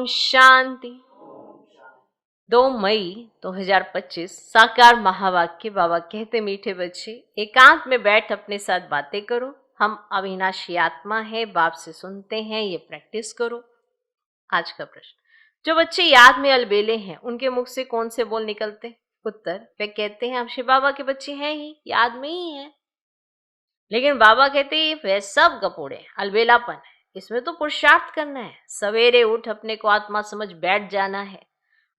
शांति। 2 मई 2025 साकार महावाक्य। बाबा कहते मीठे बच्चे एकांत में बैठ अपने साथ बातें करो। हम अविनाशी आत्मा है, बाप से सुनते हैं, ये प्रैक्टिस करो। आज का प्रश्न, जो बच्चे याद में अलबेले हैं उनके मुख से कौन से बोल निकलते? उत्तर, वे कहते हैं हम शिव बाबा के बच्चे हैं ही, याद में ही हैं। लेकिन बाबा कहते हैं वे सब गपोड़े हैं, अलबेलापन है, इसमें तो पुरुषार्थ करना है। सवेरे उठ अपने को आत्मा समझ बैठ जाना है,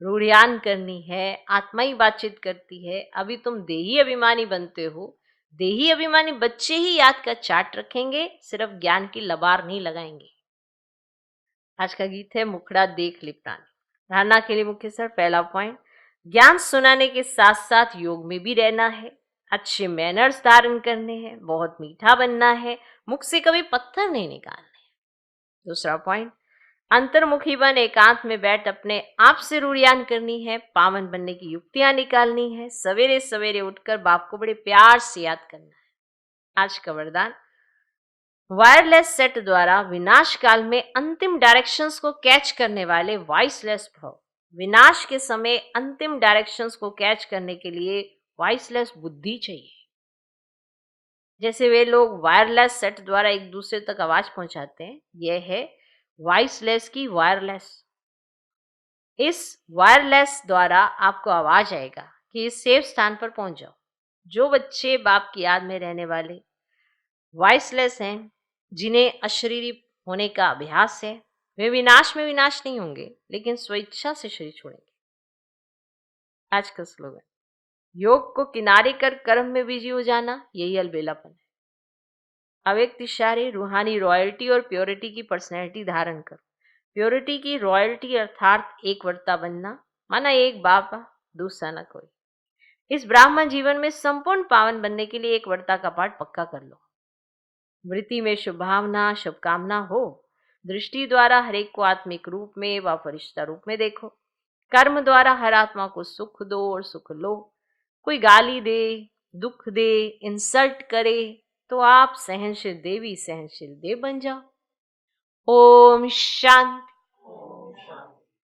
रूढ़ियान करनी है। आत्मा ही बातचीत करती है। अभी तुम देही अभिमानी बनते हो। देही अभिमानी बच्चे ही याद का चार्ट रखेंगे, सिर्फ ज्ञान की लबार नहीं लगाएंगे। आज का गीत है मुखड़ा देख लिपटानी। धारणा के लिए मुख्य सर, पहला पॉइंट, ज्ञान सुनाने के साथ साथ योग में भी रहना है। अच्छे मैनर्स धारण करने हैं, बहुत मीठा बनना है, मुख से कभी पत्थर नहीं निकालने। दूसरा पॉइंट, अंतर्मुखी बन एकांत में बैठ अपने आप से रूढ़ियान करनी है, पावन बनने की युक्तियां निकालनी है। सवेरे सवेरे उठकर बाप को बड़े प्यार से याद करना है। आज का वरदान, वायरलेस सेट द्वारा विनाश काल में अंतिम डायरेक्शंस को कैच करने वाले वॉइसलेस भव। विनाश के समय अंतिम डायरेक्शंस को कैच करने के लिए वॉइसलेस बुद्धि चाहिए। जैसे वे लोग वायरलेस सेट द्वारा एक दूसरे तक आवाज पहुंचाते हैं, यह है वॉइसलेस की वायरलेस। इस वायरलेस द्वारा आपको आवाज आएगा कि इस सेफ स्थान पर पहुंच जाओ। जो बच्चे बाप की याद में रहने वाले वॉइसलेस हैं, जिन्हें अशरीरी होने का अभ्यास है, वे विनाश में विनाश नहीं होंगे, लेकिन स्वेच्छा से शरीर छोड़ेंगे। आज का स्लोगन, योग को किनारे कर कर्म में बिजी हो जाना, यही अलबेलापन है। अव्यक्त इशारे, रूहानी रॉयल्टी और प्योरिटी की पर्सनैलिटी धारण करो। प्योरिटी की रॉयल्टी अर्थात एक वर्ता बनना, माना एक बाबा दूसरा न कोई। इस ब्राह्मण जीवन में संपूर्ण पावन बनने के लिए एक वर्ता का पाठ पक्का कर लो। वृत्ति में शुभ भावना, शुभकामना हो। दृष्टि द्वारा हर एक को आत्मिक रूप में व फरिश्ता रूप में देखो। कर्म द्वारा हर आत्मा को सुख दो और सुख लो। कोई गाली दे, दुख दे, इंसल्ट करे तो आप सहनशील देवी सहनशील देव बन जाओ। ओम शांति।